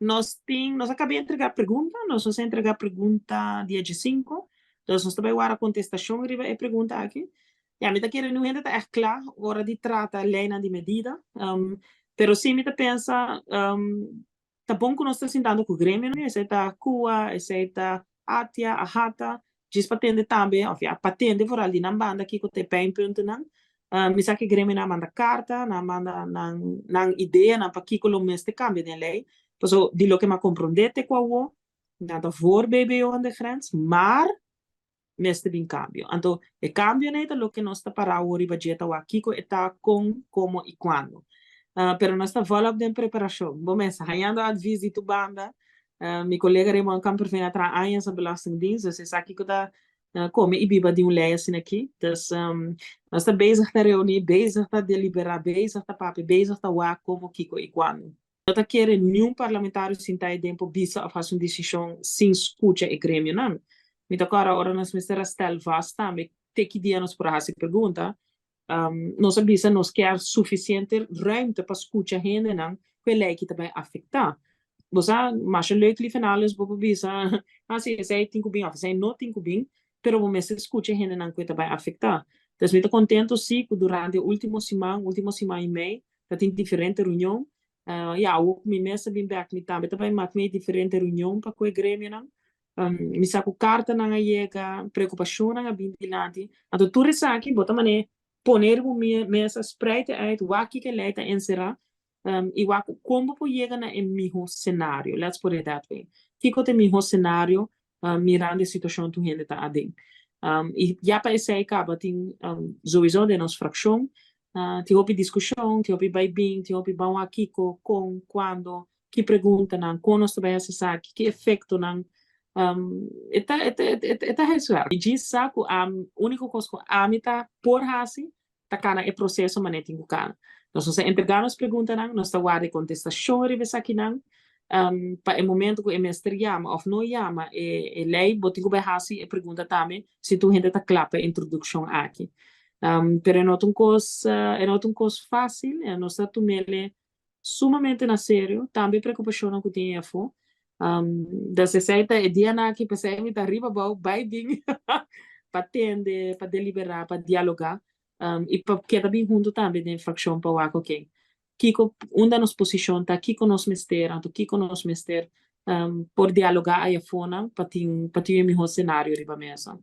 nós acabamos de entregar pergunta, nós vamos entregar pergunta dia 5, então nós também agora a contestação riba é pergunta aqui. Ja, me tá querendo ainda tá é claro, hora de trata lei de medida, pero sim me tá pensa, tá bom que nós está sentando com o Grêmio, né? Esse tá CUA, esse tá ATIA, a HATA, diz patente também, ó, a patente for ali na banda aqui que tem bem ponto não. Mi sa que Grêmio na manda carta, na manda na ideia, na para que o mês de cambio de lei. Então, de lo que me compreendete com o, nada voor BBO aan de grens, maar neste bem cambio. Então, o cambio não é lo que nós está para o budget o aqui está com como e quando. Pero nós está volta de preparação. Bom, mas ainda a visita banda, meu colega Raymond Camper vem atrás anos a belastingdienst, dus is aqui que está como e biba de lei assim aqui. Dus nós está bezig te reunir, bezig te deliberar, bezig te papi, bezig te waar como kiko e quando. Não está querendo nenhum parlamentário sentar tempo bisa a fazer uma decisão sem escuta e grêmio, não. Então, agora nós vamos estar vasta, mas tem que dia nos por essa pergunta, nós avisa nós quer suficiente ruimte para escutar gente, não, que lei que também afeta. Você, mas o leuk finales, bobo bisa, assim, sei tinha bem, sei não tinha bem, pero o mês escuta gente não que também afeta. Então, me estou contente sim que durante o último semana e meio, tá tem diferente reunião. Ja, ook mijn mensen zijn bij me também também maak me diferente reunião para com o grêmio não me saco carta na chega preocupação na bintilante então tudo isso aqui bota mané poner o mesa spreide uit waar que leita em será e waar como pode chegar na em meu cenário let's put it that way fico tem meu cenário mirando a situação tu gente tá adem e já para esse aí acaba tem sowieso de nossa fração ti hopi discussão, ti hopi vai bem, ti hopi bom aqui com quando, que pergunta não, como nós vai acessar, que efeito não, eta resuelve. E diz saco a único coisa que a mim tá por assim, tá cana é processo maneting com cana. Nós vamos entregar as perguntas não, nós tá guarda contestação rives aqui não, para o momento que o mestre chama ou não chama, lei botigo vai assim e pergunta também se tu ainda tá clapa a introdução aqui. Pero é not um coisa fácil, nós está tomando sumamente na sério, também preocupação que tem afo. Da 60 é dia na que pensei me arriba vai bem para atender, para deliberar, para dialogar, e para que também junto também de fração para o ok. Kiko onde nos posição tá, Kiko nos mister, então Kiko nos mister por dialogar aí fora, para ter um melhor cenário riba mesa.